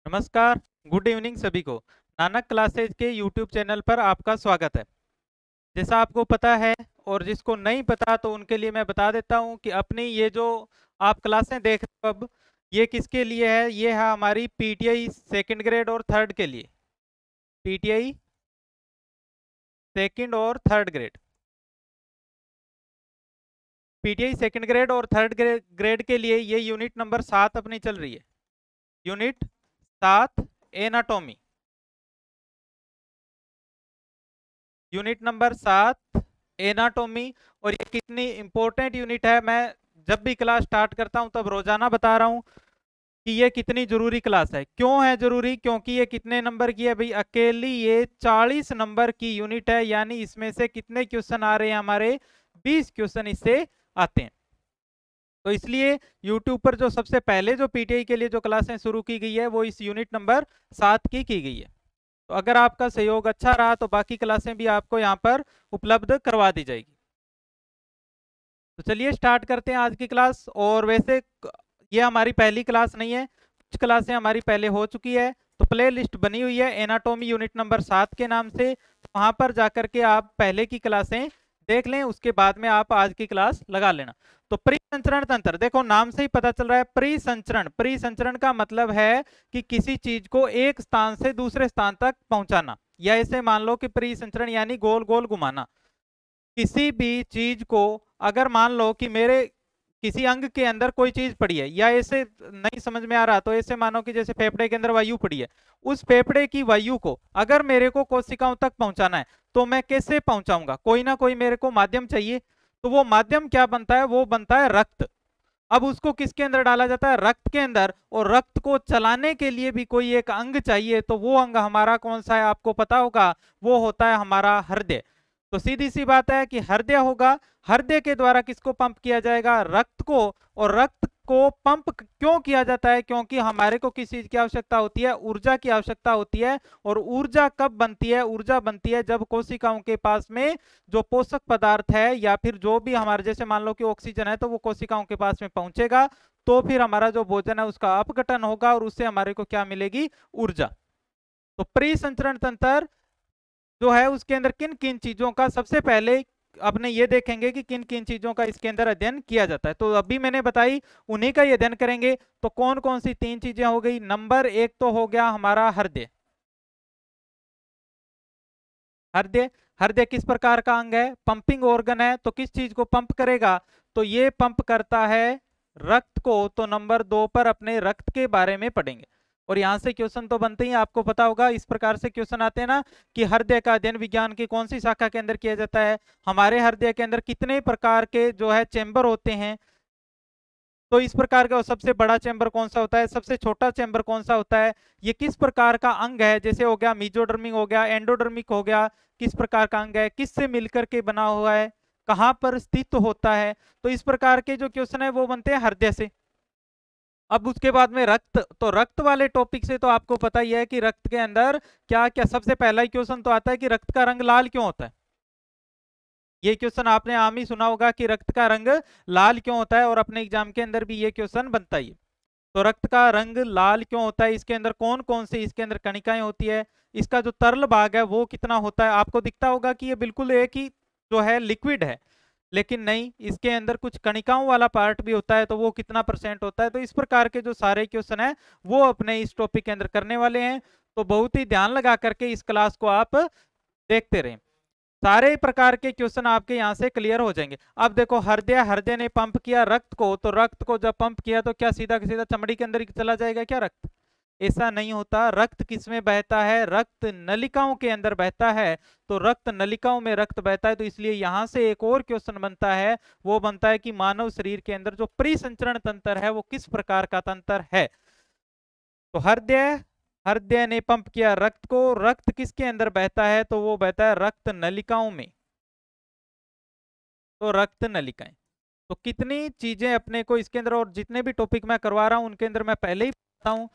नमस्कार। Good evening सभी को। नानक क्लासेज के यूट्यूब चैनल पर आपका स्वागत है। जैसा आपको पता है और जिसको नहीं पता तो उनके लिए मैं बता देता हूं कि अपनी ये जो आप क्लासें देख रहे हो अब, ये किसके लिए है? ये है हमारी पीटीआई सेकंड ग्रेड और थर्ड के लिए। पीटीआई सेकंड और third grade. PTI second grade और थर्ड ग्रेड के लिए ये यूनिट नंबर 7 अपनी चल रही है। Unit 7 anatomy. Unit number 7 anatomy. और ये कितनी इंपॉर्टेंट यूनिट है, मैं जब भी क्लास स्टार्ट करता हूं तब रोजाना बता रहा हूं कि ये कितनी जरूरी क्लास है। क्यों है जरूरी? क्योंकि ये कितने नंबर की है भाई? अकेली ये 40 नंबर की यूनिट है, यानी इसमें से कितने क्वेश्चन आ रहे हैं हमारे? 20 क्वेश्चन इससे आते हैं। तो इसलिए यूट्यूब पर जो सबसे पहले जो पीटीआई के लिए जो क्लासें शुरू की गई है वो इस यूनिट नंबर 7 की गई है। तो अगर आपका सहयोग अच्छा रहा तो बाकी क्लासें भी आपको यहाँ पर उपलब्ध करवा दी जाएगी। तो चलिए स्टार्ट करते हैं आज की क्लास। और वैसे ये हमारी पहली क्लास नहीं है, कुछ क्लासें हमारी पहले हो चुकी है। तो प्ले लिस्ट बनी हुई है एनाटॉमी यूनिट नंबर 7 के नाम से। तो वहां पर जाकर के आप पहले की क्लासें देख लें, उसके बाद में आप आज की क्लास लगा लेना। तो परिसंचरण तंत्र, देखो नाम से ही पता चल रहा है परिसंचरण। परिसंचरण का मतलब है कि किसी चीज को एक स्थान से दूसरे स्थान तक पहुंचाना, या ऐसे मान लो कि परिसंचरण यानी गोल गोल घुमाना। किसी भी चीज को, अगर मान लो कि मेरे किसी अंग के अंदर कोई चीज पड़ी है, या ऐसे नहीं समझ में आ रहा तो ऐसे मानो कि जैसे फेफड़े के अंदर वायु पड़ी है, उस फेफड़े की वायु को अगर मेरे को कोशिकाओं तक पहुंचाना है तो मैं कैसे पहुंचाऊंगा? कोई ना कोई मेरे को माध्यम चाहिए। तो वो माध्यम क्या बनता है? वो बनता है रक्त। अब उसको किसके अंदर डाला जाता है? रक्त के अंदर। और रक्त को चलाने के लिए भी कोई एक अंग चाहिए, तो वो अंग हमारा कौन सा है आपको पता होगा? वो होता है हमारा हृदय। तो सीधी सी बात है कि हृदय होगा। हृदय के द्वारा किसको पंप किया जाएगा? रक्त को। और रक्त को पंप क्यों किया जाता है? क्योंकि हमारे को किस चीज की आवश्यकता होती है? ऊर्जा की आवश्यकता होती है। और ऊर्जा कब बनती है? ऊर्जा बनती है जब कोशिकाओं के पास में जो पोषक पदार्थ है, या फिर जो भी हमारे, जैसे मान लो कि ऑक्सीजन है, तो वो कोशिकाओं के पास में पहुंचेगा, तो फिर हमारा जो भोजन है उसका अपघटन होगा और उससे हमारे को क्या मिलेगी? ऊर्जा। तो परिसंचरण तंत्र जो है उसके अंदर किन किन चीजों का सबसे पहले अपने ये देखेंगे कि किन किन चीजों का इसके अंदर अध्ययन किया जाता है। तो अभी मैंने बताई, उन्हीं का ही अध्ययन करेंगे। तो कौन कौन सी 3 चीजें हो गई? नंबर 1 तो हो गया हमारा हृदय। हृदय, हृदय किस प्रकार का अंग है? पंपिंग ऑर्गन है। तो किस चीज को पंप करेगा? तो ये पंप करता है रक्त को। तो नंबर 2 पर अपने रक्त के बारे में पढ़ेंगे। और यहां से क्वेश्चन तो बनते ही, आपको पता होगा इस प्रकार से क्वेश्चन आते हैं ना कि हृदय का अध्ययन विज्ञान की कौन सी शाखा के अंदर किया जाता है? हमारे हृदय के अंदर कितने प्रकार के जो है चेंबर होते हैं? तो इस प्रकार का सबसे बड़ा चैम्बर कौन सा होता है? सबसे छोटा चैम्बर कौन सा होता है? ये किस प्रकार का अंग है? जैसे हो गया मीजोडर्मिक, हो गया एंडोडर्मिक, हो गया किस प्रकार का अंग है? किससे मिलकर के बना हुआ है? कहां पर स्थित होता है? तो इस प्रकार के जो क्वेश्चन है वो बनते हैं हृदय से। अब उसके बाद में रक्त। तो रक्त वाले टॉपिक से तो आपको पता ही है कि रक्त के अंदर क्या क्या, सबसे पहला ही क्वेश्चन तो आता है कि रक्त का रंग लाल क्यों होता है। ये क्वेश्चन आपने आम ही सुना होगा कि रक्त का रंग लाल क्यों होता है, और अपने एग्जाम के अंदर भी ये क्वेश्चन बनता ही है। तो रक्त का रंग लाल क्यों होता है? इसके अंदर कौन कौन सी इसके अंदर कणिकाएं होती है? इसका जो तरल भाग है वो कितना होता है? आपको दिखता होगा कि ये बिल्कुल एक ही जो है लिक्विड है, लेकिन नहीं, इसके अंदर कुछ कणिकाओं वाला पार्ट भी होता है। तो वो कितना परसेंट होता है? तो इस प्रकार के जो सारे क्वेश्चन है वो अपने इस टॉपिक के अंदर करने वाले हैं। तो बहुत ही ध्यान लगा करके इस क्लास को आप देखते रहें, सारे प्रकार के क्वेश्चन आपके यहां से क्लियर हो जाएंगे। अब देखो हृदय, हृदय ने पंप किया रक्त को, तो रक्त को जब पंप किया तो क्या सीधा सीधा चमड़ी के अंदर ही चला जाएगा क्या रक्त? ऐसा नहीं होता। रक्त किस में बहता है? रक्त नलिकाओं के अंदर बहता है। तो रक्त नलिकाओं में रक्त बहता है। तो इसलिए यहां से एक और क्वेश्चन बनता है, वो बनता है कि मानव शरीर के अंदर जो परिसंचरण तंत्र है वो किस प्रकार का तंत्र है। तो हृदय, हृदय ने पंप किया रक्त को। रक्त किसके अंदर बहता है? तो वो बहता है रक्त नलिकाओं में। तो रक्त नलिकाएं। तो कितनी चीजें अपने को इसके अंदर, और जितने भी टॉपिक मैं करवा रहा हूं उनके अंदर मैं पहले ही बताता हूं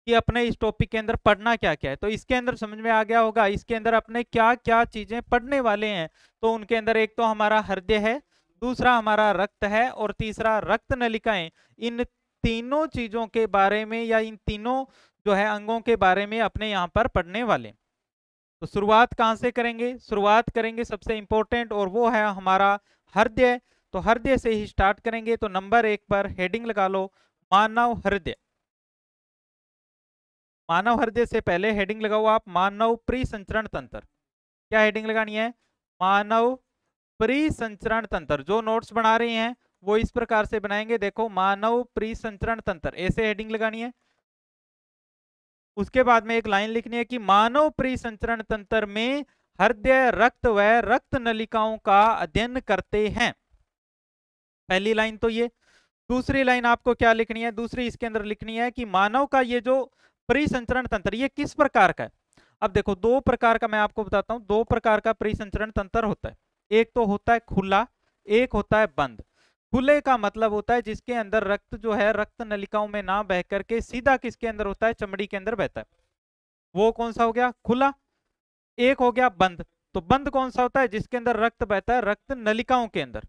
कि अपने इस टॉपिक के अंदर पढ़ना क्या क्या है। तो इसके अंदर समझ में आ गया होगा इसके अंदर अपने क्या क्या चीजें पढ़ने वाले हैं। तो उनके अंदर एक तो हमारा हृदय है, दूसरा हमारा रक्त है, और तीसरा रक्त नलिकाएं। इन तीनों चीजों के बारे में, या इन तीनों जो है अंगों के बारे में अपने यहाँ पर पढ़ने वाले। तो शुरुआत कहाँ से करेंगे? शुरुआत करेंगे सबसे इंपॉर्टेंट, और वो है हमारा हृदय। तो हृदय से ही स्टार्ट करेंगे। तो नंबर 1 पर हेडिंग लगा लो, मानव हृदय। मानव हृदय से पहले हेडिंग लगाओ आप, मानव परिसंचरण तंत्र। क्या हेडिंग लगानी है? मानव परिसंचरण तंत्र। जो नोट्स बना रहे हैं वो इस प्रकार से बनाएंगे, देखो, मानव परिसंचरण तंत्र, ऐसे हेडिंग लगानी है। उसके बाद में एक लाइन लिखनी है कि मानव परिसंचरण तंत्र में हृदय, रक्त व रक्त नलिकाओं का अध्ययन करते हैं। पहली लाइन तो ये। दूसरी लाइन आपको क्या लिखनी है? दूसरी इसके अंदर लिखनी है कि मानव का ये जो परिसंचरण तंत्र, ये किस प्रकार का है। अब देखो, दो प्रकार का मैं आपको बताता हूं, दो प्रकार का परिसंचरण तंत्र होता है। एक तो होता है खुला, एक होता है बंद। खुले का मतलब होता है जिसके अंदर रक्त जो है रक्त नलिकाओं में ना बह करके सीधा किसके अंदर होता है? चमड़ी के अंदर बहता है। वो कौन सा हो गया? खुला। एक हो गया बंद। तो बंद कौन सा होता है? जिसके अंदर रक्त बहता है रक्त नलिकाओं के अंदर।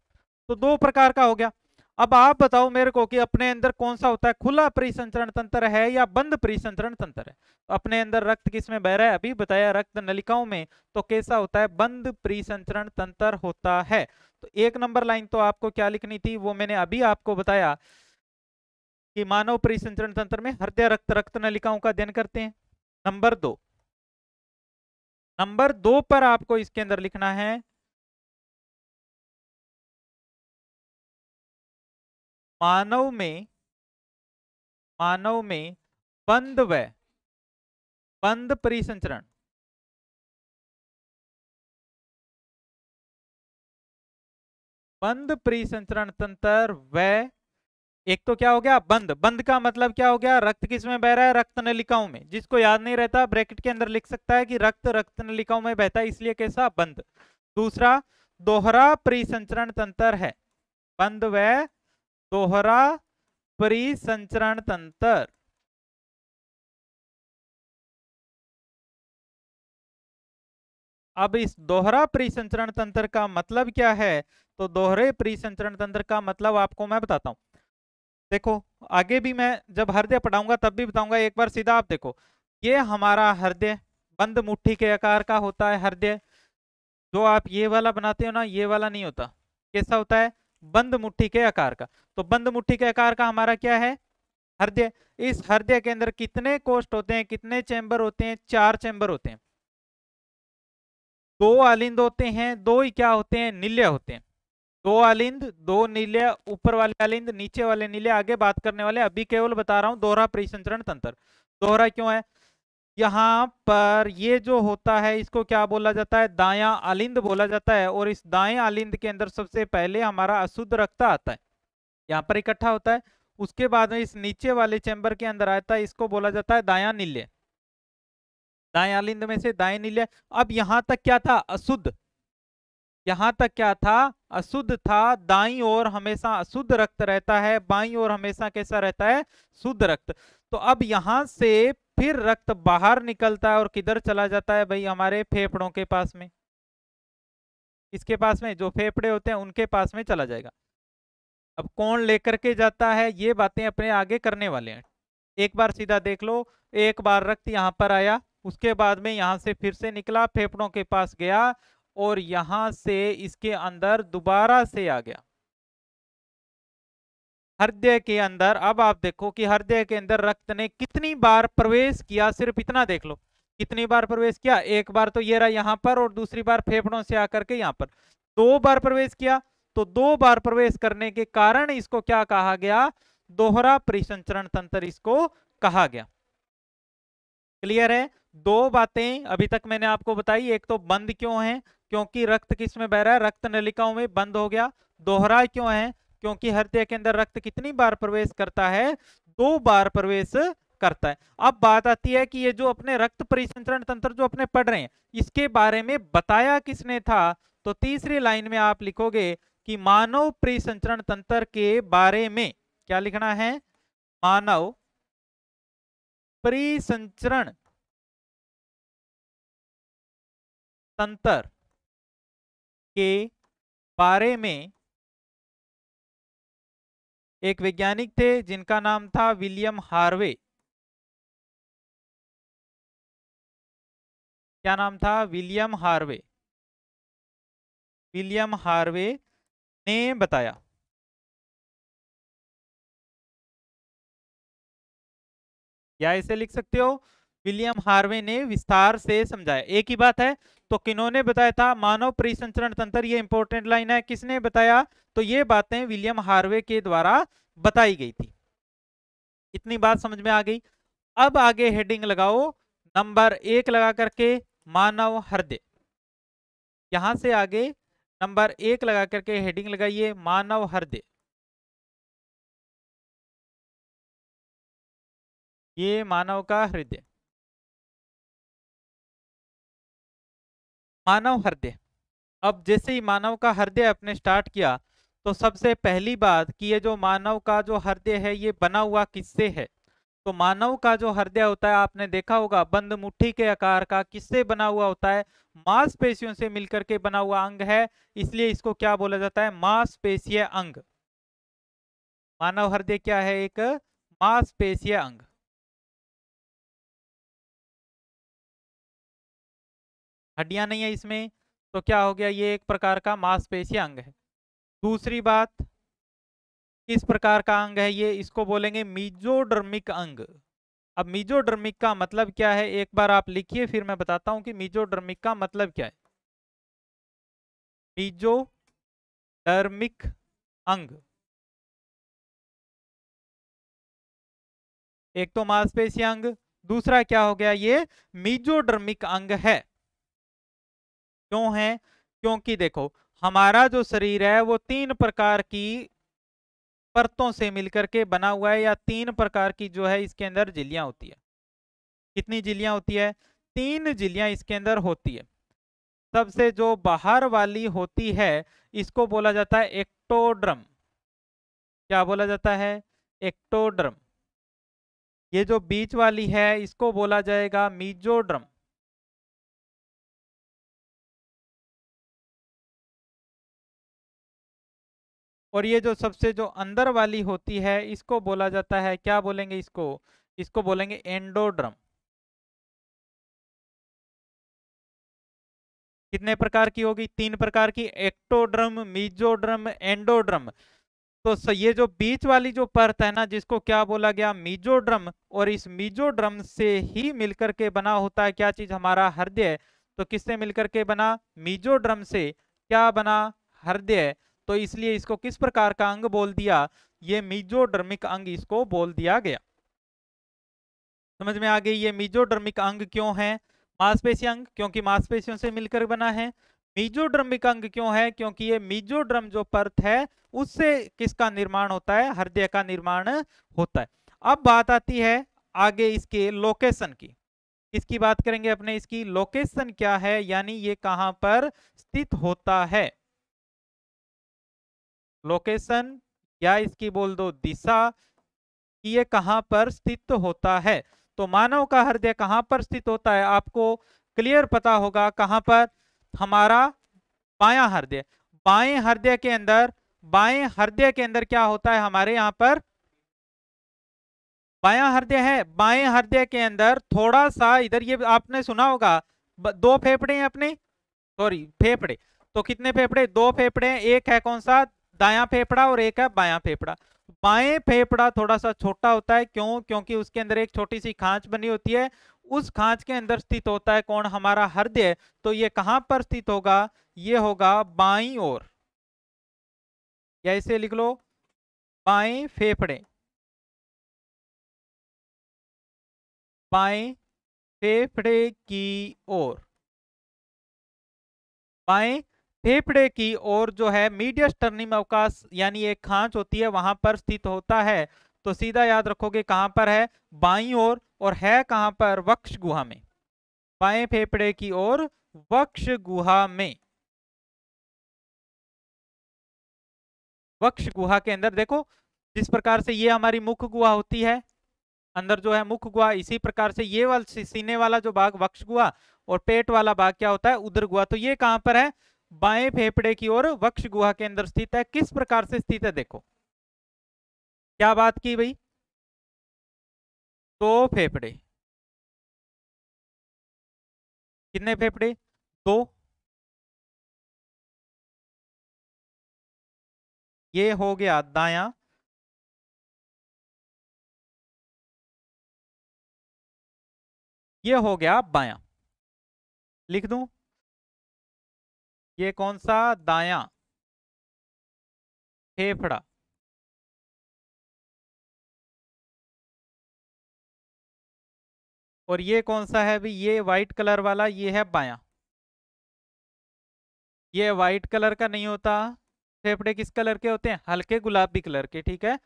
तो दो प्रकार का हो गया। अब आप बताओ मेरे को कि अपने अंदर कौन सा होता है? खुला परिसंचरण तंत्र है या बंद परिसंचरण तंत्र है? तो अपने अंदर रक्त किस में बह रहा है? अभी बताया, रक्त नलिकाओं में। तो कैसा होता है? बंद परिसंचरण तंत्र होता है। तो एक नंबर लाइन तो आपको क्या लिखनी थी, वो मैंने अभी आपको बताया कि मानव परिसंचरण तंत्र में हृदय, रक्त, रक्त नलिकाओं का अध्ययन करते हैं। नंबर दो पर आपको इसके अंदर लिखना है मानव में बंद परिसंचरण। बंद परिसंचरण तंत्र व एक तो क्या हो गया? बंद। बंद का मतलब क्या हो गया? रक्त किस में बह रहा है? रक्त नलिकाओं में। जिसको याद नहीं रहता ब्रैकेट के अंदर लिख सकता है कि रक्त रक्त नलिकाओं में बहता है, इसलिए कैसा? बंद। दूसरा, दोहरा परिसंचरण तंत्र है। बंद व दोहरा परिसंचरण तंत्र। अब इस दोहरा परिसंचरण तंत्र का मतलब क्या है? तो दोहरे परिसंचरण तंत्र का मतलब आपको मैं बताता हूं। देखो, आगे भी मैं जब हृदय पढ़ाऊंगा तब भी बताऊंगा, एक बार सीधा आप देखो। ये हमारा हृदय बंद मुट्ठी के आकार का होता है हृदय। जो आप ये वाला बनाते हो ना, ये वाला नहीं होता। कैसा होता है? बंद मुट्ठी के आकार का। तो बंद मुट्ठी के आकार का हमारा क्या है? हृदय। इस हृदय के अंदर कितने कोष्ठ होते हैं? कितने चैम्बर होते हैं? 4 चैम्बर होते हैं। 2 आलिंद होते हैं, 2 ही क्या होते हैं? नीले होते हैं। 2 आलिंद, 2 नीले, ऊपर वाले आलिंद, नीचे वाले नीले, आगे बात करने वाले। अभी केवल बता रहा हूं दोहरा परिसंचरण तंत्र। दोहरा क्यों है? यहाँ पर ये जो होता है इसको क्या बोला जाता है? दायां आलिंद बोला जाता है। और इस दाएं आलिंद के अंदर सबसे पहले हमारा अशुद्ध रक्त आता है, यहाँ पर इकट्ठा होता है। उसके बाद में इस नीचे वाले चैम्बर के अंदर आता है, इसको बोला जाता है दायां नीले। दाएं आलिंद में से दाएं नीले। अब यहां तक क्या था? अशुद्ध। यहां तक क्या था? अशुद्ध था। दाईं ओर हमेशा अशुद्ध रक्त रहता है, बाईं ओर हमेशा कैसा रहता है? शुद्ध रक्त। तो अब यहां से फिर रक्त बाहर निकलता है और किधर चला जाता है भाई? हमारे फेफड़ों के पास में। इसके पास में, जो फेफड़े होते हैं उनके पास में चला जाएगा। अब कौन लेकर के जाता है, ये बातें अपने आगे करने वाले हैं। एक बार सीधा देख लो। एक बार रक्त यहां पर आया, उसके बाद में यहां से फिर से निकला, फेफड़ों के पास गया, और यहां से इसके अंदर दोबारा से आ गया हृदय के अंदर। अब आप देखो कि हृदय के अंदर रक्त ने कितनी बार प्रवेश किया, सिर्फ इतना देख लो। कितनी बार प्रवेश किया? एक बार तो ये रहा यहां पर, और दूसरी बार फेफड़ों से आकर के यहां पर 2 बार प्रवेश किया। तो 2 बार प्रवेश करने के कारण इसको क्या कहा गया? दोहरा परिसंचरण तंत्र इसको कहा गया। क्लियर है? दो बातें अभी तक मैंने आपको बताई। एक तो बंद क्यों है? क्योंकि रक्त किस में बह रहा है? रक्त नलिकाओं में बंद हो गया। दोहरा क्यों है? क्योंकि हृदय के अंदर रक्त कितनी बार प्रवेश करता है? 2 बार प्रवेश करता है। अब बात आती है कि ये जो अपने रक्त परिसंचरण तंत्र जो अपने पढ़ रहे हैं, इसके बारे में बताया किसने था? तो तीसरी लाइन में आप लिखोगे कि मानव परिसंचरण तंत्र के बारे में क्या लिखना है? मानव परिसंचरण तंत्र के बारे में एक वैज्ञानिक थे जिनका नाम था विलियम हार्वे। क्या नाम था? William Harvey. विलियम हार्वे ने बताया। या इसे लिख सकते हो, विलियम हार्वे ने विस्तार से समझाया। एक ही बात है। तो किन्होंने बताया था? मानव परिसंचरण तंत्र। ये इंपॉर्टेंट लाइन है। किसने बताया? तो ये बातें विलियम हार्वे के द्वारा बताई गई थी। इतनी बात समझ में आ गई। अब आगे हेडिंग लगाओ नंबर 1 लगा करके, मानव हृदय। यहां से आगे नंबर 1 लगा करके हेडिंग लगाइए, मानव हृदय। ये मानव का हृदय, मानव हृदय। अब जैसे ही मानव का हृदय अपने स्टार्ट किया, तो सबसे पहली बात कि ये जो मानव का जो हृदय है ये बना हुआ किससे है? तो मानव का जो हृदय होता है, आपने देखा होगा बंद मुट्ठी के आकार का, किससे बना हुआ होता है? मांसपेशियों से मिलकर के बना हुआ अंग है। इसलिए इसको क्या बोला जाता है? मांसपेशीय अंग। मानव हृदय क्या है? एक मांसपेशीय अंग। हड्डियां नहीं है इसमें, तो क्या हो गया? ये एक प्रकार का मांसपेशीय अंग है। दूसरी बात, किस प्रकार का अंग है ये? इसको बोलेंगे मीजोडर्मिक अंग। अब मीजोडर्मिक का मतलब क्या है, एक बार आप लिखिए, फिर मैं बताता हूं कि मीजोडर्मिक का मतलब क्या है। मीजोडर्मिक अंग, एक तो मांसपेशीय अंग, दूसरा क्या हो गया? ये मीजोडर्मिक अंग है। क्यों है? क्योंकि देखो, हमारा जो शरीर है वो 3 प्रकार की परतों से मिलकर के बना हुआ है, या 3 प्रकार की जो है इसके अंदर झिल्लियां होती है। कितनी झिल्लियां होती है? 3 झिल्लियां इसके अंदर होती है। सबसे जो बाहर वाली होती है, इसको बोला जाता है एक्टोड्रम। क्या बोला जाता है? एक्टोड्रम। ये जो बीच वाली है इसको बोला जाएगा मीजोड्रम। और ये जो सबसे जो अंदर वाली होती है इसको बोला जाता है, क्या बोलेंगे इसको? इसको बोलेंगे एंडोड्रम। कितने प्रकार की होगी? 3 प्रकार की, एक्टोड्रम, मीजोड्रम, एंडोड्रम। तो ये जो बीच वाली जो परत है ना, जिसको क्या बोला गया? मीजोड्रम। और इस मीजोड्रम से ही मिलकर के बना होता है क्या चीज? हमारा हृदय। तो किससे मिलकर के बना? मीजोड्रम से। क्या बना? हृदय। तो इसलिए इसको किस प्रकार का अंग बोल दिया? ये मीजोडर्मिक अंग इसको बोल दिया गया। समझ में आ गई? ये मीजोडर्मिक अंग क्यों है? मांसपेशी अंग, क्योंकि मांसपेशियों से मिलकर बना है। मीजोड्रमिक अंग क्यों है? क्योंकि ये मीजोड्रम जो परत है उससे किसका निर्माण होता है? हृदय का निर्माण होता है। अब बात आती है आगे इसके लोकेशन की। किसकी बात करेंगे अपने? इसकी लोकेशन क्या है, यानी ये कहां पर स्थित होता है? लोकेशन, या इसकी बोल दो दिशा, कि ये कहां पर स्थित होता है। तो मानव का हृदय कहां पर स्थित होता है? आपको क्लियर पता होगा कहां पर? हमारा बायां हृदय। बाएं हृदय के अंदर, बाएं हृदय के अंदर क्या होता है हमारे यहां पर? बायां हृदय है। बाएं हृदय के अंदर थोड़ा सा इधर, ये आपने सुना होगा, 2 फेफड़े हैं अपने, सॉरी फेफड़े। तो कितने फेफड़े? 2 फेफड़े हैं। एक है कौन सा? दायां फेफड़ा, और एक है बायां फेफड़ा। बाएं फेफड़ा थोड़ा सा छोटा होता है। क्यों? क्योंकि उसके अंदर एक छोटी सी खांच बनी होती है। उस खांच के अंदर स्थित होता है कौन? हमारा हृदय। तो ये कहां पर स्थित होगा? ये होगा बाईं ओर, या इसे लिख लो बाएं फेफड़े। बाएं फेफड़े की ओर, बाएं फेफड़े की ओर जो है मीडियस टर्निंग अवकाश, यानी एक खांच होती है, वहां पर स्थित होता है। तो सीधा याद रखोगे कहां पर है? बाईं ओर। और है कहां पर? वक्ष गुहा में। बाएं फेफड़े की ओर, वक्ष गुहा में। वक्ष गुहा के अंदर देखो, जिस प्रकार से ये हमारी मुख गुहा होती है, अंदर जो है मुख गुहा, इसी प्रकार से ये वाला सीने वाला जो भाग वक्ष गुहा, और पेट वाला भाग क्या होता है? उदर गुहा। तो ये कहां पर है? बाएं फेफड़े की ओर, वक्ष गुहा के अंदर स्थित है। किस प्रकार से स्थित है? देखो क्या बात की भाई? 2 फेफड़े, कितने फेफड़े? 2। ये हो गया दायां, ये हो गया बायां। लिख दूं? ये कौन सा? दायां फेफड़ा। और ये कौन सा है भी? ये व्हाइट कलर वाला, ये है बायां। ये व्हाइट कलर का नहीं होता। फेफड़े किस कलर के होते हैं? हल्के गुलाबी कलर के, ठीक है।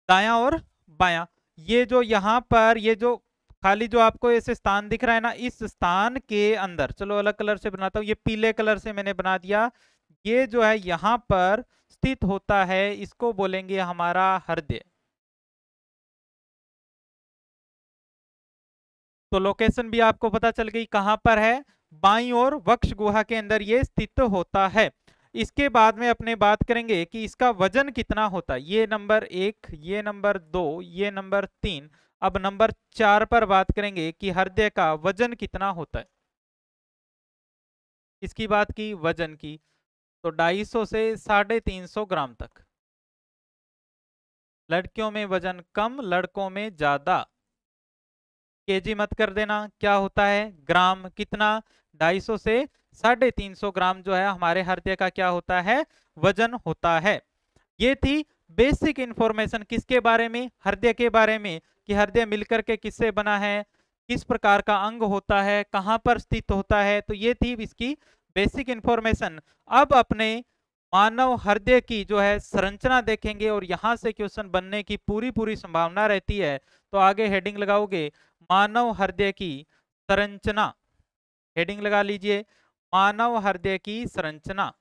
दायां और बायां। ये जो यहाँ पर ये जो खाली जो आपको ऐसे स्थान दिख रहा है ना, इस स्थान के अंदर, चलो अलग कलर से बनाता हूँ, ये पीले कलर से मैंने बना दिया। ये जो है यहाँ पर स्थित होता है, इसको बोलेंगे हमारा हृदय। तो लोकेशन भी आपको पता चल गई कहां पर है। बाईं ओर वक्ष गुहा के अंदर ये स्थित होता है। इसके बाद में अपने बात करेंगे कि इसका वजन कितना होता है। ये नंबर 1, ये नंबर 2, ये नंबर 3। अब नंबर 4 पर बात करेंगे कि हृदय का वजन कितना होता है। इसकी बात की, वजन की, तो 250 से 350 ग्राम तक। लड़कियों में वजन कम, लड़कों में ज्यादा। केजी मत कर देना, क्या होता है? ग्राम। कितना? 250 से 350 ग्राम जो है हमारे हृदय का क्या होता है? वजन होता है। ये थी बेसिक इंफॉर्मेशन किसके बारे में? हृदय के बारे में, कि हृदय मिलकर के किससे बना है, किस प्रकार का अंग होता है, कहां पर स्थित होता है। तो ये थी इसकी बेसिक इंफॉर्मेशन। अब अपने मानव हृदय की जो है संरचना देखेंगे, और यहां से क्वेश्चन बनने की पूरी पूरी संभावना रहती है। तो आगे हेडिंग लगाओगे, मानव हृदय की संरचना। हेडिंग लगा लीजिए, मानव हृदय की संरचना।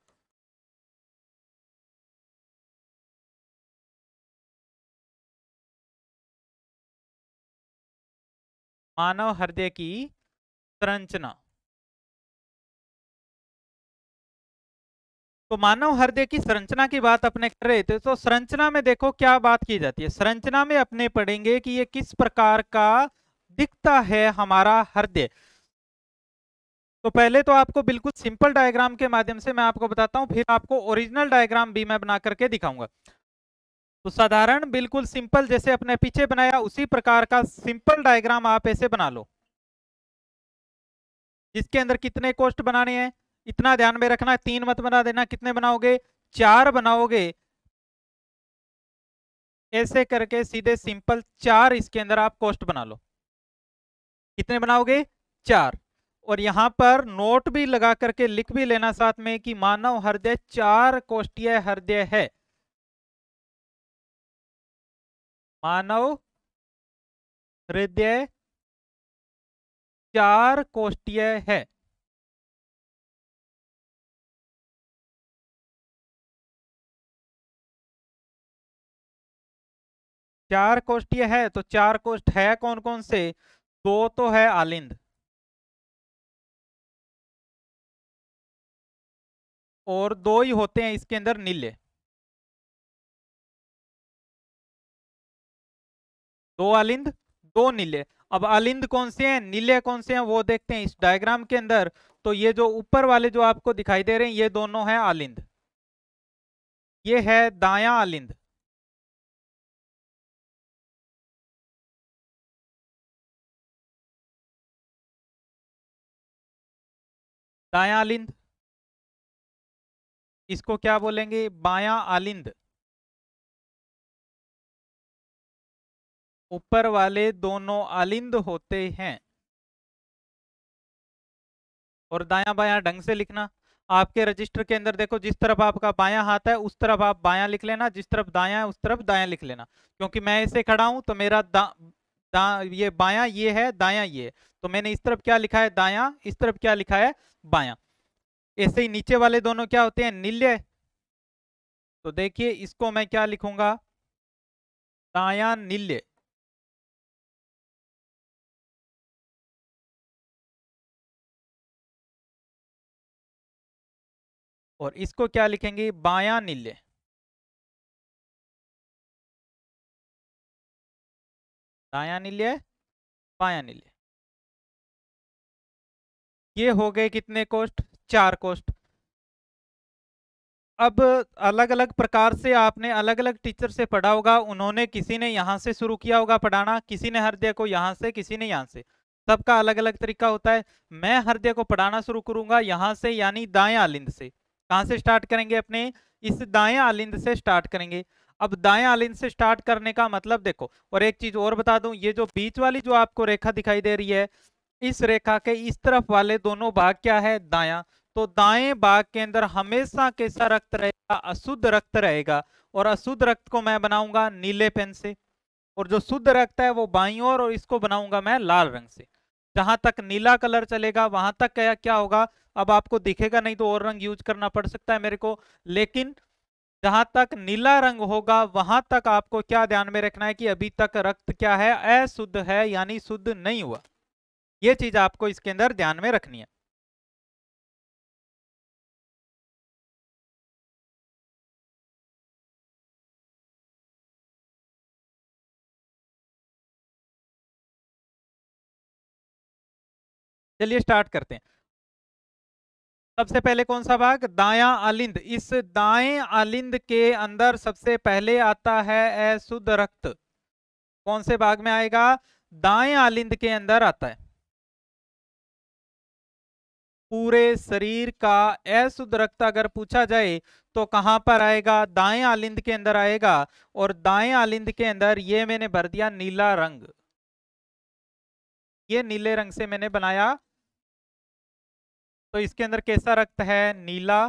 मानव हृदय की संरचना। तो मानव हृदय की संरचना की बात अपने कर रहे थे, तो संरचना में देखो क्या बात की जाती है। संरचना में अपने पढ़ेंगे कि ये किस प्रकार का दिखता है हमारा हृदय। तो पहले तो आपको बिल्कुल सिंपल डायग्राम के माध्यम से मैं आपको बताता हूं, फिर आपको ओरिजिनल डायग्राम भी मैं बना करके दिखाऊंगा। तो साधारण बिल्कुल सिंपल जैसे अपने पीछे बनाया उसी प्रकार का सिंपल डायग्राम आप ऐसे बना लो, जिसके अंदर कितने कोष्ठ बनाने हैं इतना ध्यान में रखना। 3 मत बना देना। कितने बनाओगे? 4 बनाओगे। ऐसे करके सीधे सिंपल 4 इसके अंदर आप कोष्ठ बना लो। कितने बनाओगे? 4। और यहां पर नोट भी लगा करके लिख भी लेना साथ में कि मानव हृदय 4 कोष्ठीय हृदय है। मानव हृदय 4 कोष्ठीय है। 4 कोष्ठीय है, तो 4 कोष्ठ है कौन कौन से? 2 तो है आलिंद, और 2 ही होते हैं इसके अंदर नीले। 2 आलिंद, 2 नीले। अब आलिंद कौन से हैं, नीले कौन से हैं, वो देखते हैं इस डायग्राम के अंदर। तो ये जो ऊपर वाले जो आपको दिखाई दे रहे हैं, ये दोनों हैं आलिंद। ये है दायां आलिंद। दायां आलिंद, इसको क्या बोलेंगे? बायां आलिंद। ऊपर वाले दोनों आलिंद होते हैं। और दायां बायां ढंग से लिखना। आपके रजिस्टर के अंदर देखो, जिस तरफ आपका बायां हाथ है उस तरफ आप बायां लिख लेना, जिस तरफ दायां है उस तरफ दायां लिख लेना। क्योंकि मैं ऐसे खड़ा हूं तो मेरा ये बायां ये है, दायां ये है। तो मैंने इस तरफ क्या लिखा है? दायां। इस तरफ क्या लिखा है? बायां। ऐसे ही नीचे वाले दोनों क्या होते हैं? नीले। तो देखिए इसको मैं क्या लिखूंगा? दायां नीले। और इसको क्या लिखेंगे? बायां नीले। दायां नीले, बायां नीले। ये हो गए कितने कोष्ठ? 4 कोष्ठ। अब अलग अलग प्रकार से आपने अलग अलग टीचर से पढ़ा होगा, उन्होंने किसी ने यहाँ से शुरू किया होगा पढ़ाना, किसी ने हृदय को यहाँ से, किसी ने यहाँ से, सबका अलग अलग तरीका होता है। मैं हृदय को पढ़ाना शुरू करूंगा यहाँ से, यानी दाएं आलिंद से। कहाँ से स्टार्ट करेंगे? अपने इस दाएं आलिंद से स्टार्ट करेंगे। अब दाएं आलिंद से स्टार्ट करने का मतलब देखो, और एक चीज और बता दूं, ये जो बीच वाली जो आपको रेखा दिखाई दे रही है, इस रेखा के इस तरफ वाले दोनों भाग क्या है? दायां। तो दाएं भाग के अंदर हमेशा कैसा रक्त रहेगा? अशुद्ध रक्त रहेगा। और अशुद्ध रक्त को मैं बनाऊंगा नीले पेन से, और जो शुद्ध रक्त है वो बाईं ओर, और इसको बनाऊंगा मैं लाल रंग से। जहां तक नीला कलर चलेगा वहां तक क्या क्या होगा? अब आपको दिखेगा नहीं तो और रंग यूज करना पड़ सकता है मेरे को, लेकिन जहां तक नीला रंग होगा वहां तक आपको क्या ध्यान में रखना है कि अभी तक रक्त क्या है? अशुद्ध है, यानी शुद्ध नहीं हुआ। ये चीज आपको इसके अंदर ध्यान में रखनी है। चलिए स्टार्ट करते हैं। सबसे पहले कौन सा भाग? दायां आलिंद। इस दाएं आलिंद के अंदर सबसे पहले आता है अशुद्ध रक्त। कौन से भाग में आएगा? दाएं आलिंद के अंदर आता है। पूरे शरीर का अशुद्ध रक्त अगर पूछा जाए तो कहां पर आएगा? दाएं आलिंद के अंदर आएगा। और दाएं आलिंद के अंदर ये मैंने भर दिया नीला रंग, ये नीले रंग से मैंने बनाया। तो इसके अंदर कैसा रक्त है? नीला।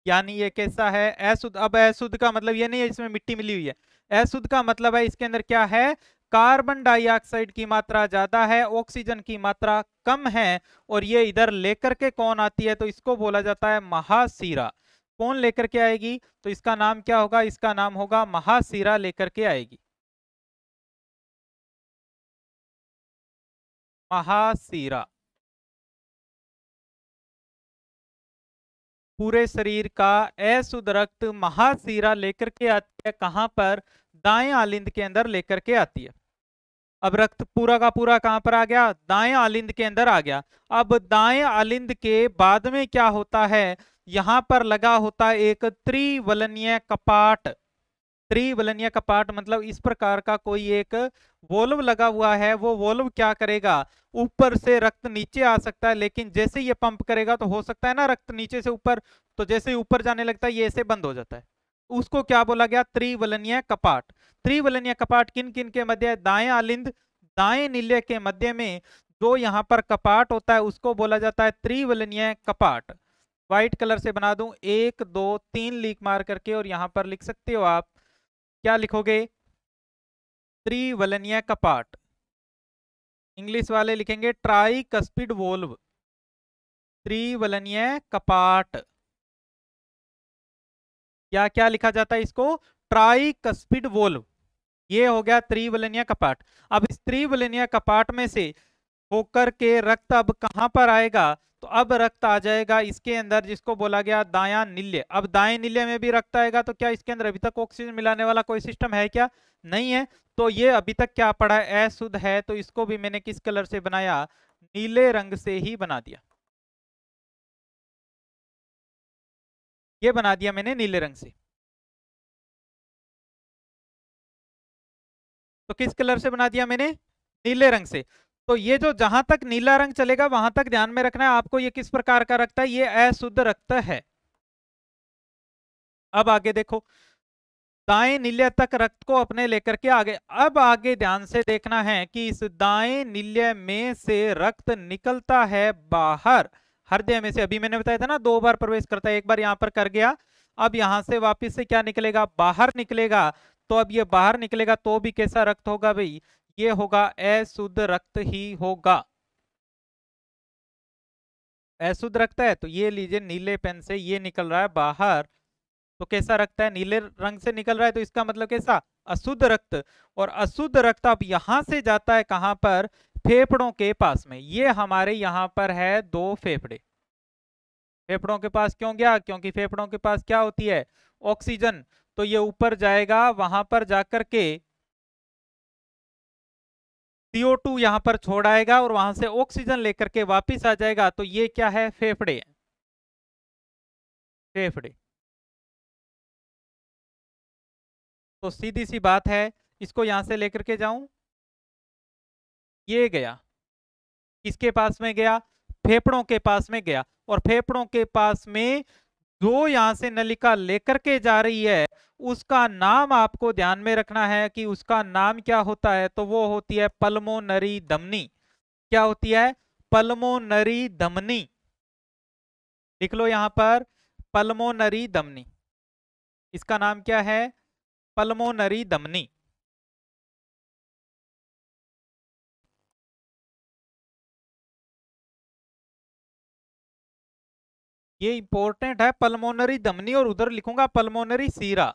यानी ये कैसा है? अशुद्ध। अब अशुद्ध का मतलब ये नहीं है इसमें मिट्टी मिली हुई है। अशुद्ध का मतलब है इसके अंदर क्या है? कार्बन डाइऑक्साइड की मात्रा ज्यादा है, ऑक्सीजन की मात्रा कम है। और ये इधर लेकर के कौन आती है? तो इसको बोला जाता है महाशिरा। कौन लेकर के आएगी? तो इसका नाम क्या होगा? इसका नाम होगा महाशिरा लेकर के आएगी। महाशिरा पूरे शरीर का अशुद्ध रक्त महाशिरा लेकर के आती है। कहां पर? दाएं आलिंद के अंदर लेकर के आती है। अब रक्त पूरा का पूरा कहां पर आ गया? दाएं आलिंद के अंदर आ गया। अब दाएं आलिंद के बाद में क्या होता है? यहां पर लगा होता है एक त्रिवलनीय कपाट। त्रिवलनीय कपाट मतलब इस प्रकार का कोई एक वोल्व लगा हुआ है। वो वोल्व क्या करेगा? ऊपर से रक्त नीचे आ सकता है, लेकिन जैसे ये पंप करेगा तो हो सकता है ना रक्त नीचे से ऊपर, तो जैसे ही ऊपर जाने लगता है ये ऐसे बंद हो जाता है। उसको क्या बोला गया? त्रिवलनीय कपाट। त्रिवलनीय कपाट किन किन के मध्य है? दाएं आलिंद, दाएं नीले के मध्य में जो यहाँ पर कपाट होता है उसको बोला जाता है त्रिवलनीय कपाट। व्हाइट कलर से बना दूं, 1 2 3 लीक मार करके, और यहां पर लिख सकते हो आप, क्या लिखोगे? त्रिवलनीय कपाट। इंग्लिश वाले लिखेंगे ट्राई कस्पिड वोल्व। त्रिवलनीय कपाट, या क्या लिखा जाता है इसको? Try cuspid valve. ये हो गया त्रिवलनीय कपाट। अब इस त्रिवलनीय कपाट में से होकर के रक्त अब कहां पर आएगा? तो अब रक्त आ जाएगा इसके अंदर, जिसको बोला गया दायां नील्य। अब दाएं नील्य में भी रक्त आएगा, तो क्या इसके अंदर अभी तक ऑक्सीजन मिलाने वाला कोई सिस्टम है क्या? नहीं है। तो ये अभी तक क्या पड़ा है? अशुद्ध है। तो इसको भी मैंने किस कलर से बनाया? नीले रंग से ही बना दिया। ये बना दिया मैंने नीले रंग से। तो किस कलर से बना दिया मैंने? नीले रंग से। तो ये जो जहां तक नीला रंग चलेगा वहां तक ध्यान में रखना है आपको, ये किस प्रकार का रक्त है? ये अशुद्ध रक्त है। अब आगे देखो, दाएं नील्य तक रक्त को अपने लेकर के आगे, अब आगे ध्यान से देखना है कि इस दाएं नील्य में से रक्त निकलता है बाहर हृदय में से। अभी मैंने बताया था ना 2 बार प्रवेश करता है, एक बार यहां पर कर गया, अब यहां से वापस से क्या निकलेगा? बाहर निकलेगा। तो अब ये बाहर निकलेगा तो भी कैसा रक्त होगा भाई? ये होगा अशुद्ध रक्त ही होगा। अशुद्ध रक्त है, तो ये लीजिए नीले पेन से ये निकल रहा है बाहर। तो कैसा रक्त है? नीले रंग से निकल रहा है, तो इसका मतलब कैसा? अशुद्ध रक्त। और अशुद्ध रक्त अब यहां से जाता है कहां पर? फेफड़ों के पास में। ये हमारे यहां पर है 2 फेफड़े। फेफड़ों के पास क्यों गया? क्योंकि फेफड़ों के पास क्या होती है? ऑक्सीजन। तो ये ऊपर जाएगा, वहां पर जाकर के CO2 यहां पर छोड़ आएगा और वहां से ऑक्सीजन लेकर के वापिस आ जाएगा। तो ये क्या है? फेफड़े। फेफड़े। तो सीधी सी बात है, इसको यहां से लेकर के जाऊं, ये गया, किसके पास में गया? फेफड़ों के पास में गया। और फेफड़ों के पास में जो यहां से नलिका लेकर के जा रही है, उसका नाम आपको ध्यान में रखना है कि उसका नाम क्या होता है। तो वो होती है पल्मोनरी धमनी। क्या होती है? पल्मोनरी धमनी। लिख लो यहां पर, पल्मोनरी धमनी। इसका नाम क्या है? पल्मोनरी धमनी। ये इंपॉर्टेंट है, पल्मोनरी धमनी, और उधर लिखूंगा पल्मोनरी सीरा।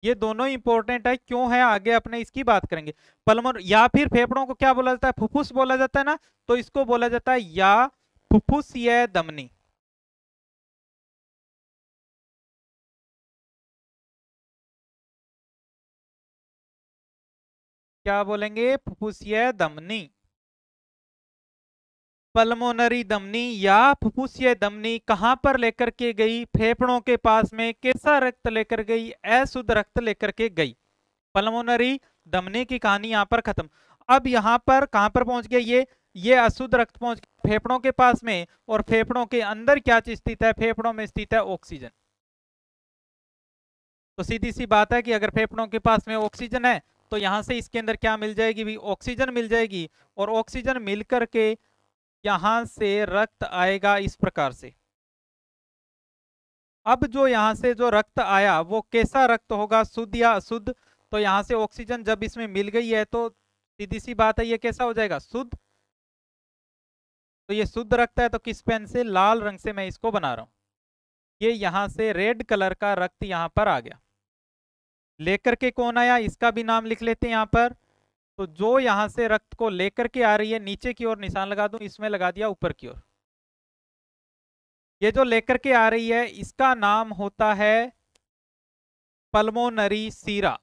ये दोनों इंपॉर्टेंट है। क्यों है? आगे अपने इसकी बात करेंगे। पल्मोन या फिर फेफड़ों को क्या बोला जाता है? फुफ्फुस बोला जाता है ना, तो इसको बोला जाता है या फुफ्फुसीय धमनी। क्या बोलेंगे? फुफ्फुसीय धमनी। पल्मोनरी धमनी या फुफ्फुसीय धमनी कहां पर लेकर के गई? फेफड़ों के पास में। कैसा रक्त लेकर गई? अशुद्ध रक्त लेकर के गई। पल्मोनरी धमनी की कहानी यहां पर खत्म। अब यहां पर कहां पर पहुंच गया? ये अशुद्ध रक्त पहुंच गया फेफड़ों के पास में। और फेफड़ों के अंदर क्या चीज स्थित है? फेफड़ों में स्थित है ऑक्सीजन। तो सीधी सी बात है कि अगर फेफड़ों के पास में ऑक्सीजन है, तो यहां से इसके अंदर क्या मिल जाएगी? भी ऑक्सीजन मिल जाएगी। और ऑक्सीजन मिलकर के यहां से रक्त आएगा इस प्रकार से। अब जो यहां से जो रक्त आया वो कैसा रक्त होगा? शुद्ध या अशुद्ध? तो यहां से ऑक्सीजन जब इसमें मिल गई है, तो सीधी सी बात है, ये कैसा हो जाएगा? शुद्ध। तो ये शुद्ध रक्त है। तो किस पेन से? लाल रंग से मैं इसको बना रहा हूं। ये यहां से रेड कलर का रक्त यहां पर आ गया। लेकर के कौन आया? इसका भी नाम लिख लेते हैं यहां पर। तो जो यहां से रक्त को लेकर के आ रही है, नीचे की ओर निशान लगा दूं, इसमें लगा दिया ऊपर की ओर। ये जो लेकर के आ रही है, इसका नाम होता है पल्मोनरी सीरा।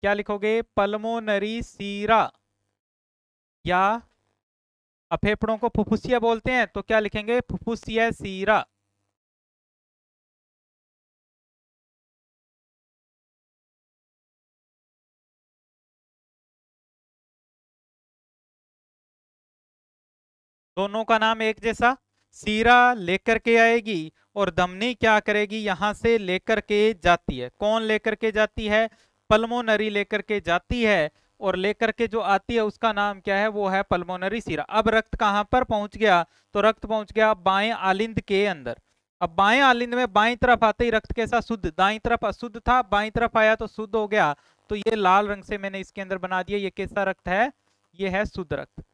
क्या लिखोगे? पल्मोनरी सीरा। या फेफड़ों को फुफ्फुसिया बोलते हैं, तो क्या लिखेंगे? फुफ्फुसिया सीरा। दोनों का नाम एक जैसा। सीरा लेकर के आएगी और धमनी क्या करेगी? यहां से लेकर के जाती है। कौन लेकर के जाती है? पल्मोनरी लेकर के जाती है। और लेकर के जो आती है उसका नाम क्या है? वो है पल्मोनरी सीरा। अब रक्त कहां पर पहुंच गया? तो रक्त पहुंच गया बाएं आलिंद के अंदर। अब बाएं आलिंद में बाएं तरफ आते ही रक्त कैसा? शुद्ध। दाईं तरफ अशुद्ध था, बाईं तरफ आया तो शुद्ध हो गया। तो ये लाल रंग से मैंने इसके अंदर बना दिया। ये कैसा रक्त है? ये है शुद्ध रक्त।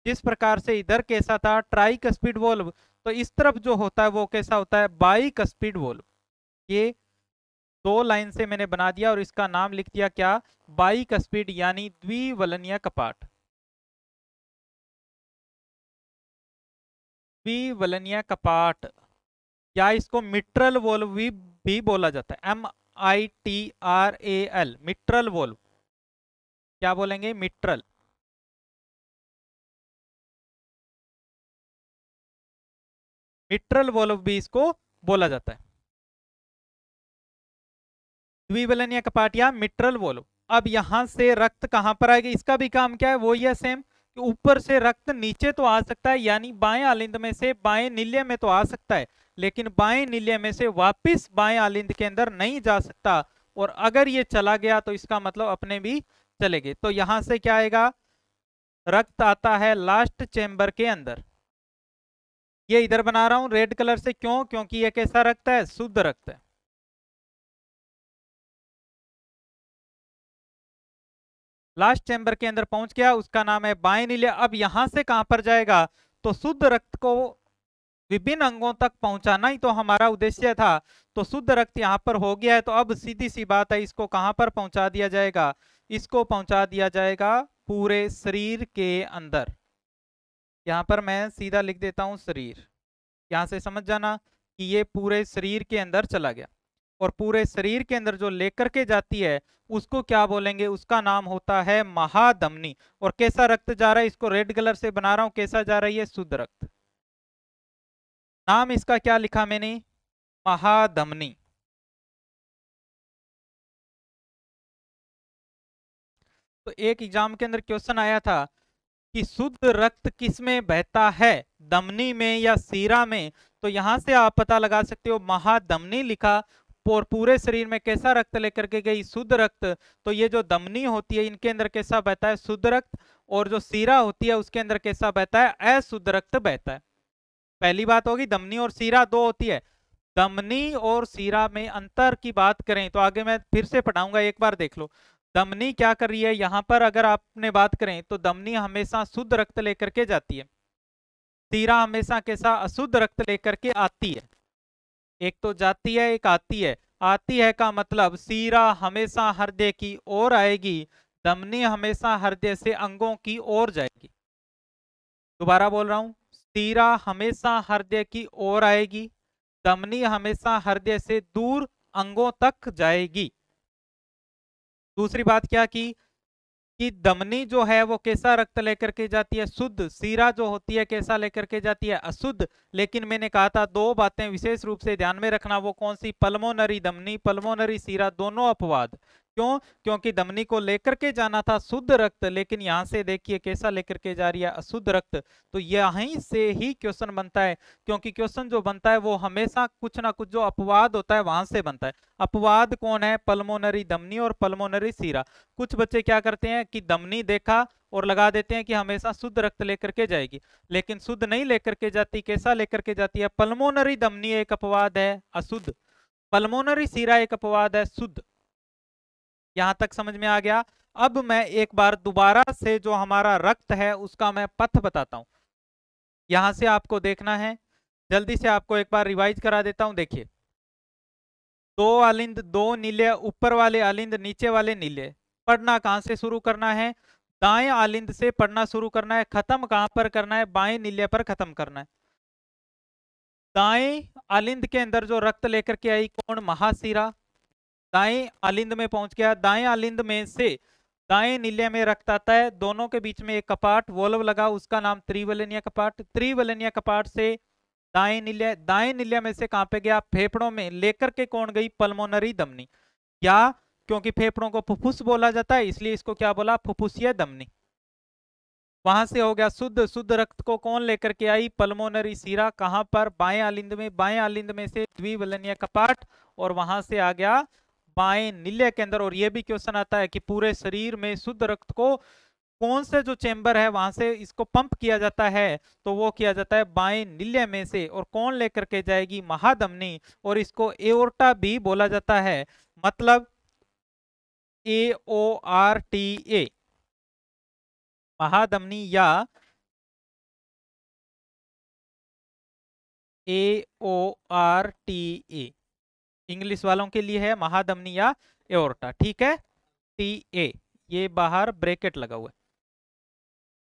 जिस प्रकार से इधर कैसा था? Tricuspid valve. तो इस तरफ जो होता है वो कैसा होता है? Bicuspid valve. ये दो लाइन से मैंने बना दिया और इसका नाम लिख दिया क्या? बाइकस्पिड, यानी द्विवलनीय कपाट। द्विवलनीय कपाट, या इसको मिट्रल वोल्व भी बोला जाता है। MITRAL, mitral valve. क्या बोलेंगे? मिट्रल। मिट्रल वोल्व भी इसको बोला जाता है। द्विवलनीय कपाट या मिट्रल वोल्व। अब यहां से रक्त कहां पर आएगा? इसका भी काम क्या है? वो ही है सेम, कि ऊपर से रक्त नीचे तो आ सकता है, यानी बाएं आलिंद में से बाएं नील्य में तो आ सकता है, लेकिन बाएं नील्य में से वापस बाएं आलिंद के अंदर नहीं जा सकता। और अगर ये चला गया तो इसका मतलब अपने भी चले गए। तो यहां से क्या आएगा? रक्त आता है लास्ट चेंबर के अंदर। ये इधर बना रहा हूं रेड कलर से, क्यों? क्योंकि ये कैसा रक्त है? शुद्ध रक्त है। लास्ट चैम्बर के अंदर पहुंच गया, उसका नाम है बाएं नीले। अब यहां से कहां पर जाएगा? तो शुद्ध रक्त को विभिन्न अंगों तक पहुंचाना ही तो हमारा उद्देश्य था। तो शुद्ध रक्त यहां पर हो गया है। तो अब सीधी सी बात है, इसको कहां पर पहुंचा दिया जाएगा? इसको पहुंचा दिया जाएगा पूरे शरीर के अंदर। यहां पर मैं सीधा लिख देता हूं शरीर। यहां से समझ जाना कि ये पूरे शरीर के अंदर चला गया। और पूरे शरीर के अंदर जो लेकर के जाती है उसको क्या बोलेंगे, उसका नाम होता है महाधमनी। और कैसा रक्त जा रहा है, इसको रेड कलर से बना रहा हूं, कैसा जा रही है, शुद्ध रक्त। नाम इसका क्या लिखा मैंने, महाधमनी। तो एक एग्जाम के अंदर क्वेश्चन आया था कि शुद्ध रक्त किस में बहता है, धमनी में या सीरा में। तो यहां से आप पता लगा सकते हो, महाधमनी लिखा और पूरे शरीर में कैसा रक्त लेकर के गई, शुद्ध रक्त। तो ये जो धमनी होती है इनके अंदर कैसा बहता है, शुद्ध रक्त। और जो सीरा होती है उसके अंदर कैसा बहता है, अशुद्ध रक्त बहता है। पहली बात होगी, धमनी और सीरा दो होती है। धमनी और सीरा में अंतर की बात करें तो आगे मैं फिर से पढ़ाऊंगा, एक बार देख लो। धमनी क्या कर रही है यहां पर, अगर आपने बात करें तो धमनी हमेशा शुद्ध रक्त लेकर के जाती है, सीरा हमेशा कैसा, अशुद्ध रक्त लेकर के आती है। एक तो जाती है, एक आती है। आती है का मतलब सीरा हमेशा हृदय की ओर आएगी, धमनी हमेशा हृदय से अंगों की ओर जाएगी। दोबारा बोल रहा हूं, सीरा हमेशा हृदय की ओर आएगी, धमनी हमेशा हृदय से दूर अंगों तक जाएगी। दूसरी बात क्या की कि धमनी जो है वो कैसा रक्त लेकर के जाती है, शुद्ध। सीरा जो होती है कैसा लेकर के जाती है, अशुद्ध। लेकिन मैंने कहा था दो बातें विशेष रूप से ध्यान में रखना, वो कौन सी, पल्मोनरी धमनी, पल्मोनरी सीरा, दोनों अपवाद। क्यों, क्योंकि धमनी को लेकर के जाना था शुद्ध रक्त, लेकिन यहां से देखिए कैसा लेकर के जा रही है, अशुद्ध रक्त। तो यहीं से ही क्वेश्चन बनता है, क्योंकि क्वेश्चन जो बनता है वो हमेशा कुछ ना कुछ जो अपवाद होता है वहां से बनता है। अपवाद कौन है, पल्मोनरी धमनी और पल्मोनरी सीरा। कुछ बच्चे क्या करते हैं कि धमनी देखा और लगा देते हैं कि हमेशा शुद्ध रक्त लेकर के जाएगी, लेकिन शुद्ध नहीं लेकर के जाती। कैसा लेकर के जाती है, पल्मोनरी धमनी एक अपवाद है, अशुद्ध। पल्मोनरी सीरा एक अपवाद है, शुद्ध। यहां तक समझ में आ गया। अब मैं एक बार दोबारा से जो हमारा रक्त है उसका मैं पथ बताता हूं। यहां से आपको देखना है, जल्दी से आपको एक बार रिवाइज करा देता हूं। देखिए, दो अलिंद, दो नीले, ऊपर वाले अलिंद, नीचे वाले नीले। पढ़ना कहां से शुरू करना है, दाएं अलिंद से पढ़ना शुरू करना है। खत्म कहां पर करना है, बाएं नीले पर खत्म करना है। दाएं अलिंद के अंदर जो रक्त लेकर के आई कौन, महासीरा। दाएं अलिंद में पहुंच गया, दाएं अलिंद में से दाएं नीले में रक्त आता है, दोनों के बीच में एक कपाट वोल्व लगा, उसका नाम त्रिवलनीय कपाट। त्रिवलनीय कपाट से दाएं नीले, दाएं नीले में से कहां पे गया, फेफड़ों में लेकर के कौन गई, पल्मोनरी धमनी। क्या, क्योंकि फेफड़ों को फुफ्फुस बोला जाता है इसलिए इसको क्या बोला, फुफ्फुसीय धमनी। वहां से हो गया शुद्ध, शुद्ध रक्त को कौन लेकर के आई, पल्मोनरी सीरा। कहां पर, बाएं अलिंद में, बाएं अलिंद में से द्विवलनीय कपाट, और वहां से आ गया बाएं नीले के अंदर। और यह भी क्वेश्चन आता है कि पूरे शरीर में शुद्ध रक्त को कौन से जो चेंबर है वहां से इसको पंप किया जाता है, तो वो किया जाता है बाएं नीले में से। और कौन लेकर के जाएगी, महाधमनी। और इसको एओर्टा भी बोला जाता है, मतलब AORTA, महाधमनी या AORTA। इंग्लिश वालों के लिए है महाधमनी या एओर्टा, ठीक है। TA ये बाहर ब्रैकेट लगा हुआ है।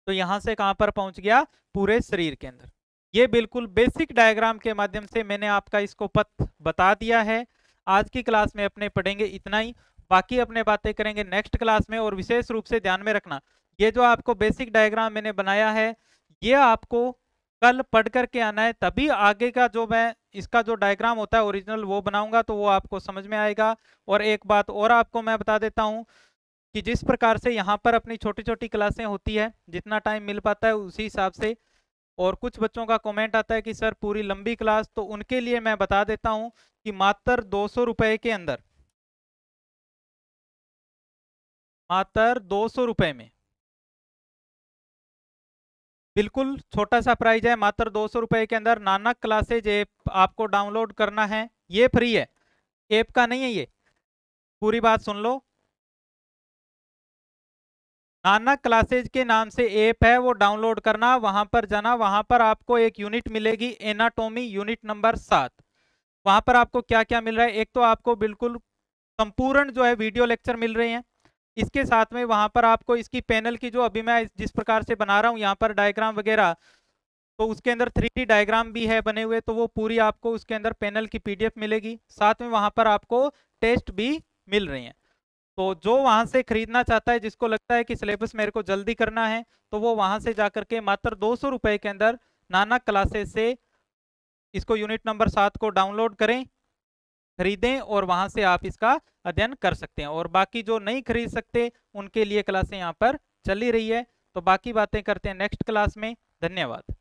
तो यहां से कहां पर पहुंच गया, पूरे शरीर के अंदर। ये बिल्कुल बेसिक डायग्राम के माध्यम से मैंने आपका इसको पथ बता दिया है। आज की क्लास में अपने पढ़ेंगे इतना ही, बाकी अपने बातें करेंगे नेक्स्ट क्लास में। और विशेष रूप से ध्यान में रखना, ये जो आपको बेसिक डायग्राम मैंने बनाया है ये आपको कल पढ़ करके आना है, तभी आगे का जो मैं इसका जो डायग्राम होता है ओरिजिनल वो बनाऊंगा तो वो आपको समझ में आएगा। और एक बात और आपको मैं बता देता हूं कि जिस प्रकार से यहाँ पर अपनी छोटी छोटी क्लासें होती है, जितना टाइम मिल पाता है उसी हिसाब से। और कुछ बच्चों का कमेंट आता है कि सर पूरी लंबी क्लास, तो उनके लिए मैं बता देता हूं कि मात्र 200 रुपए के अंदर, मात्र 200 रुपए में, बिल्कुल छोटा सा प्राइस है, मात्र 200 रुपए के अंदर नानक क्लासेज ऐप आपको डाउनलोड करना है। ये फ्री है, ऐप का नहीं है ये, पूरी बात सुन लो। नानक क्लासेज के नाम से ऐप है, वो डाउनलोड करना, वहां पर जाना, वहां पर आपको एक यूनिट मिलेगी एनाटॉमी, यूनिट नंबर 7। वहां पर आपको क्या क्या मिल रहा है, एक तो आपको बिल्कुल संपूर्ण जो है वीडियो लेक्चर मिल रहे हैं। इसके साथ में वहां पर आपको इसकी पैनल की जो अभी मैं जिस प्रकार से बना रहा हूं यहाँ पर डायग्राम वगैरह, तो उसके अंदर 3D डायग्राम भी है बने हुए, तो वो पूरी आपको उसके अंदर पैनल की PDF मिलेगी, साथ में वहां पर आपको टेस्ट भी मिल रही हैं। तो जो वहां से खरीदना चाहता है, जिसको लगता है कि सिलेबस मेरे को जल्दी करना है, तो वो वहां से जाकर के मात्र 200 रुपए के अंदर नानक क्लासेस से इसको यूनिट नंबर 7 को डाउनलोड करें, खरीदें और वहां से आप इसका अध्ययन कर सकते हैं। और बाकी जो नहीं खरीद सकते उनके लिए क्लासें यहाँ पर चल ही रही है। तो बाकी बातें करते हैं नेक्स्ट क्लास में। धन्यवाद।